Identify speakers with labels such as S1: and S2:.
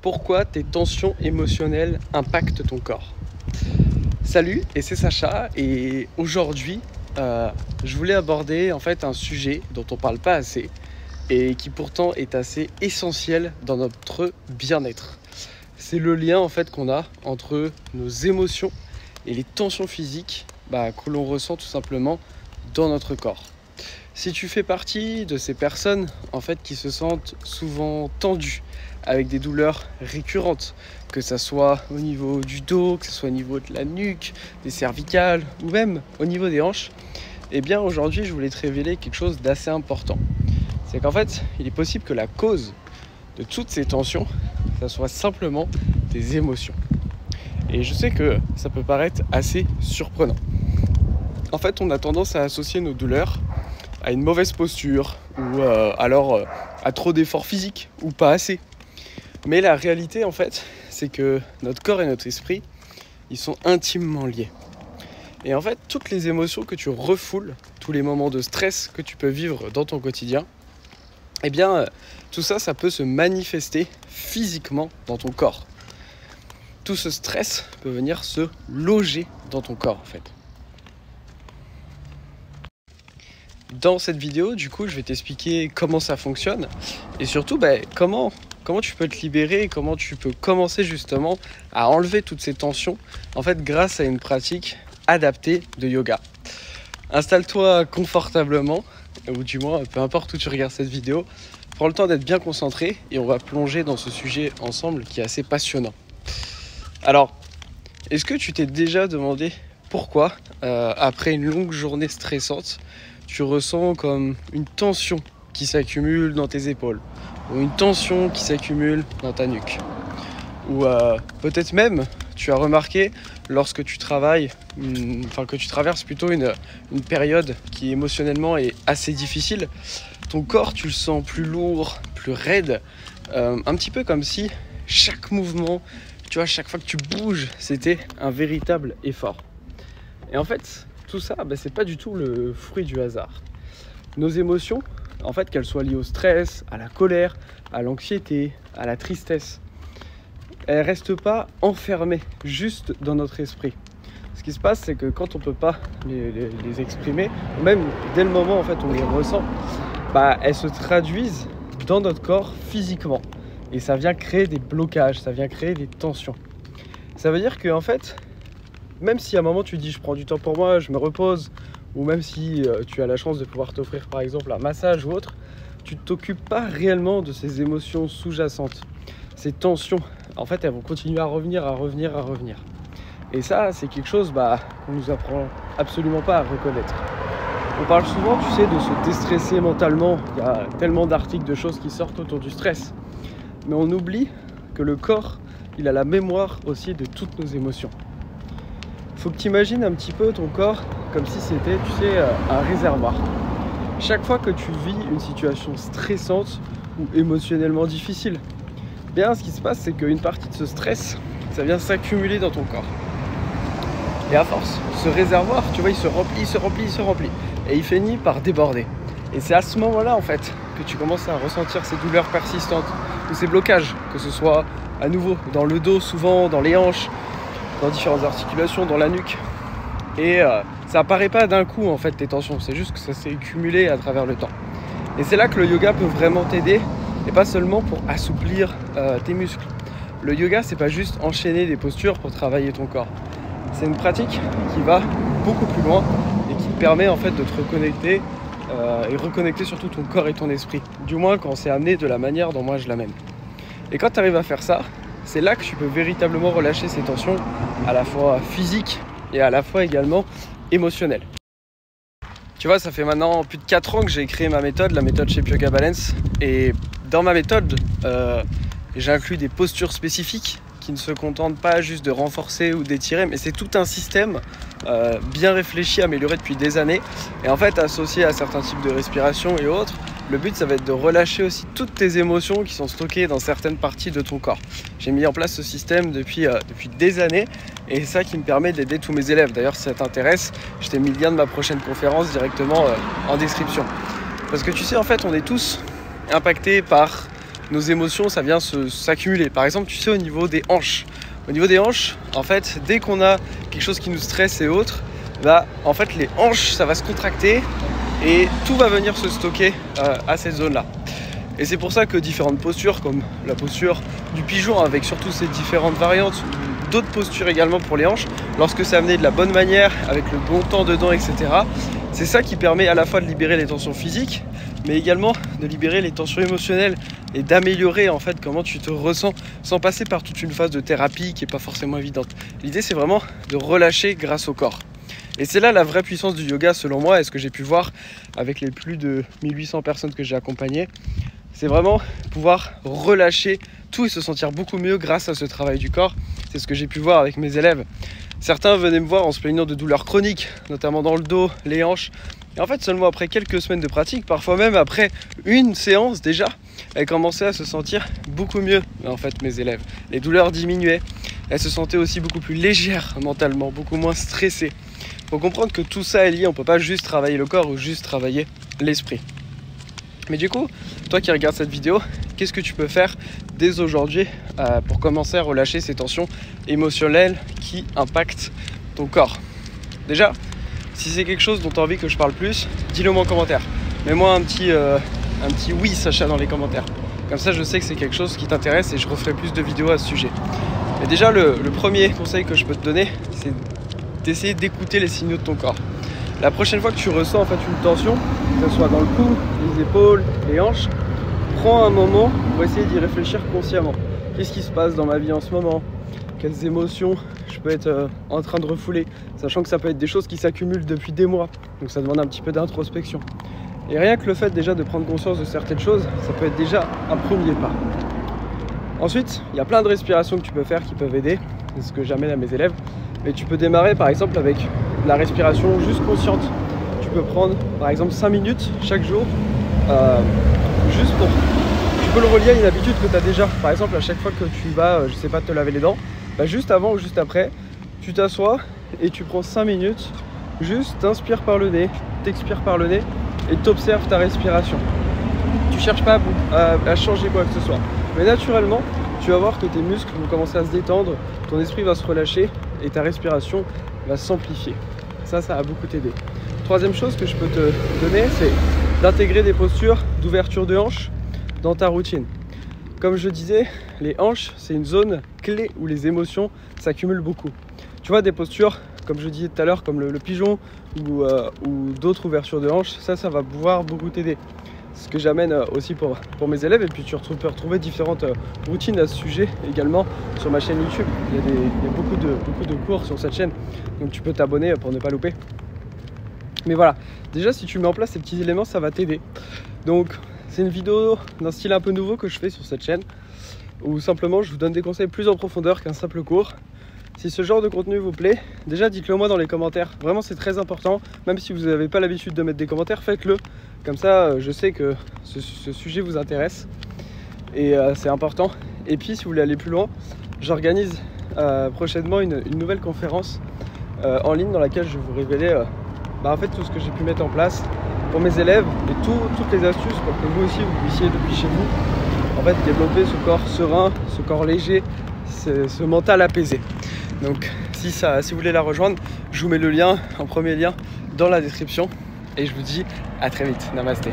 S1: Pourquoi tes tensions émotionnelles impactent ton corps. Salut, et c'est Sacha, et aujourd'hui je voulais aborder en fait un sujet dont on parle pas assez et qui pourtant est assez essentiel dans notre bien-être. C'est le lien en fait qu'on a entre nos émotions et les tensions physiques que l'on ressent tout simplement dans notre corps. Si tu fais partie de ces personnes en fait qui se sentent souvent tendues, avec des douleurs récurrentes, que ce soit au niveau du dos, que ce soit au niveau de la nuque, des cervicales ou même au niveau des hanches, eh bien aujourd'hui je voulais te révéler quelque chose d'assez important. C'est qu'en fait il est possible que la cause de toutes ces tensions, ça soit simplement des émotions. Et je sais que ça peut paraître assez surprenant. En fait on a tendance à associer nos douleurs à une mauvaise posture ou alors à trop d'efforts physiques ou pas assez. Mais la réalité en fait c'est que notre corps et notre esprit ils sont intimement liés. Et en fait toutes les émotions que tu refoules, tous les moments de stress que tu peux vivre dans ton quotidien, eh bien tout ça, ça peut se manifester physiquement dans ton corps. Tout ce stress peut venir se loger dans ton corps en fait. Dans cette vidéo, du coup, je vais t'expliquer comment ça fonctionne et surtout comment tu peux te libérer, comment tu peux commencer justement à enlever toutes ces tensions en fait grâce à une pratique adaptée de yoga. Installe-toi confortablement, ou du moins peu importe où tu regardes cette vidéo, prends le temps d'être bien concentré et on va plonger dans ce sujet ensemble qui est assez passionnant. Alors, est-ce que tu t'es déjà demandé pourquoi après une longue journée stressante, tu ressens comme une tension qui s'accumule dans tes épaules ou une tension qui s'accumule dans ta nuque, ou peut-être même tu as remarqué lorsque tu travailles, que tu traverses plutôt une période qui émotionnellement est assez difficile, ton corps tu le sens plus lourd, plus raide, un petit peu comme si chaque mouvement, tu vois, chaque fois que tu bouges, c'était un véritable effort. Et en fait, tout ça, c'est pas du tout le fruit du hasard. Nos émotions, en fait, qu'elles soient liées au stress, à la colère, à l'anxiété, à la tristesse, elles restent pas enfermées juste dans notre esprit. Ce qui se passe, c'est que quand on peut pas les exprimer, ou même dès le moment en fait on les ressent, elles se traduisent dans notre corps physiquement. Et ça vient créer des blocages, ça vient créer des tensions. Ça veut dire que en fait, même si à un moment tu dis je prends du temps pour moi, je me repose, ou même si tu as la chance de pouvoir t'offrir par exemple un massage ou autre, tu ne t'occupes pas réellement de ces émotions sous-jacentes. Ces tensions, en fait, elles vont continuer à revenir. Et ça, c'est quelque chose qu'on nous apprend absolument pas à reconnaître. On parle souvent, tu sais, de se déstresser mentalement. Il y a tellement d'articles, de choses qui sortent autour du stress. Mais on oublie que le corps, il a la mémoire aussi de toutes nos émotions. Faut que tu imagines un petit peu ton corps comme si c'était, tu sais, un réservoir. Chaque fois que tu vis une situation stressante ou émotionnellement difficile, ce qui se passe, c'est qu'une partie de ce stress, ça vient s'accumuler dans ton corps. Et à force, ce réservoir, tu vois, il se remplit. Et il finit par déborder. Et c'est à ce moment-là, en fait, que tu commences à ressentir ces douleurs persistantes ou ces blocages, que ce soit à nouveau dans le dos, souvent dans les hanches, dans différentes articulations, dans la nuque. Et ça apparaît pas d'un coup, en fait, tes tensions. C'est juste que ça s'est accumulé à travers le temps. Et c'est là que le yoga peut vraiment t'aider. Et pas seulement pour assouplir tes muscles. Le yoga, c'est pas juste enchaîner des postures pour travailler ton corps. C'est une pratique qui va beaucoup plus loin et qui te permet en fait de te reconnecter et reconnecter surtout ton corps et ton esprit. Du moins quand c'est amené de la manière dont moi je l'amène. Et quand tu arrives à faire ça, c'est là que tu peux véritablement relâcher ces tensions à la fois physiques et à la fois également émotionnelles. Tu vois, ça fait maintenant plus de 4 ans que j'ai créé ma méthode, la méthode Shape Yoga Balance. Et dans ma méthode, j'inclus des postures spécifiques qui ne se contentent pas juste de renforcer ou d'étirer, mais c'est tout un système bien réfléchi, amélioré depuis des années. Et en fait, associé à certains types de respiration et autres, le but, ça va être de relâcher aussi toutes tes émotions qui sont stockées dans certaines parties de ton corps. J'ai mis en place ce système depuis des années et c'est ça qui me permet d'aider tous mes élèves. D'ailleurs, si ça t'intéresse, je t'ai mis le lien de ma prochaine conférence directement en description. Parce que tu sais, en fait, on est tous impactés par nos émotions, ça vient s'accumuler. Par exemple, tu sais, au niveau des hanches. Au niveau des hanches, en fait, dès qu'on a quelque chose qui nous stresse et autres, bah, en fait, les hanches, ça va se contracter et tout va venir se stocker à cette zone-là. Et c'est pour ça que différentes postures, comme la posture du pigeon, avec surtout ces différentes variantes, d'autres postures également pour les hanches, lorsque c'est amené de la bonne manière, avec le bon temps dedans, etc., c'est ça qui permet à la fois de libérer les tensions physiques, mais également de libérer les tensions émotionnelles et d'améliorer en fait comment tu te ressens sans passer par toute une phase de thérapie qui n'est pas forcément évidente. L'idée, c'est vraiment de relâcher grâce au corps. Et c'est là la vraie puissance du yoga selon moi, et ce que j'ai pu voir avec les plus de 1800 personnes que j'ai accompagnées. C'est vraiment pouvoir relâcher tout et se sentir beaucoup mieux grâce à ce travail du corps. C'est ce que j'ai pu voir avec mes élèves. Certains venaient me voir en se plaignant de douleurs chroniques, notamment dans le dos, les hanches. Et en fait, seulement après quelques semaines de pratique, parfois même après une séance déjà, elles commençaient à se sentir beaucoup mieux. En fait, mes élèves, les douleurs diminuaient. Elles se sentaient aussi beaucoup plus légères mentalement, beaucoup moins stressées. Il faut comprendre que tout ça est lié. On ne peut pas juste travailler le corps ou juste travailler l'esprit. Mais du coup, toi qui regardes cette vidéo, qu'est-ce que tu peux faire dès aujourd'hui pour commencer à relâcher ces tensions émotionnelles qui impactent ton corps? Déjà, si c'est quelque chose dont tu as envie que je parle plus, dis-le moi en commentaire. Mets-moi un petit oui Sacha dans les commentaires. Comme ça, je sais que c'est quelque chose qui t'intéresse et je referai plus de vidéos à ce sujet. Mais déjà, le premier conseil que je peux te donner, c'est d'essayer d'écouter les signaux de ton corps. La prochaine fois que tu ressens en fait une tension, que ce soit dans le cou, les épaules, les hanches, prends un moment pour essayer d'y réfléchir consciemment. Qu'est-ce qui se passe dans ma vie en ce moment? Quelles émotions je peux être en train de refouler? Sachant que ça peut être des choses qui s'accumulent depuis des mois. Donc ça demande un petit peu d'introspection. Et rien que le fait déjà de prendre conscience de certaines choses, ça peut être déjà un premier pas. Ensuite, il y a plein de respirations que tu peux faire qui peuvent aider. C'est ce que j'amène à mes élèves. Mais tu peux démarrer par exemple avec la respiration juste consciente. Tu peux prendre par exemple 5 minutes chaque jour, juste pour... Tu peux le relier à une habitude que tu as déjà. Par exemple, à chaque fois que tu vas, je sais pas, te laver les dents, bah, juste avant ou juste après, tu t'assois et tu prends 5 minutes, juste t'inspires par le nez, t'expires par le nez et t'observes ta respiration. Tu cherches pas à changer quoi que ce soit. Mais naturellement, tu vas voir que tes muscles vont commencer à se détendre, ton esprit va se relâcher et ta respiration va s'amplifier. Ça va beaucoup t'aider. Troisième chose que je peux te donner, c'est d'intégrer des postures d'ouverture de hanches dans ta routine. Comme je disais, les hanches, c'est une zone clé où les émotions s'accumulent beaucoup. Tu vois, des postures, comme je disais tout à l'heure, comme le pigeon ou d'autres ouvertures de hanches, ça va pouvoir beaucoup t'aider. Ce que j'amène aussi pour mes élèves, et puis tu peux retrouver différentes routines à ce sujet également sur ma chaîne YouTube. Il y a beaucoup de cours sur cette chaîne, donc tu peux t'abonner pour ne pas louper. Mais voilà, déjà si tu mets en place ces petits éléments, ça va t'aider. Donc c'est une vidéo d'un style un peu nouveau que je fais sur cette chaîne, où simplement je vous donne des conseils plus en profondeur qu'un simple cours. Si ce genre de contenu vous plaît, déjà dites-le moi dans les commentaires. Vraiment, c'est très important. Même si vous n'avez pas l'habitude de mettre des commentaires, faites-le. Comme ça, je sais que ce sujet vous intéresse. Et c'est important. Et puis, si vous voulez aller plus loin, j'organise prochainement une nouvelle conférence en ligne dans laquelle je vais vous révéler en fait, tout ce que j'ai pu mettre en place pour mes élèves et toutes les astuces pour que vous aussi, vous puissiez, depuis chez vous, en fait, développer ce corps serein, ce corps léger, ce mental apaisé. Donc si vous voulez la rejoindre, je vous mets le lien en premier lien dans la description et je vous dis à très vite. Namasté.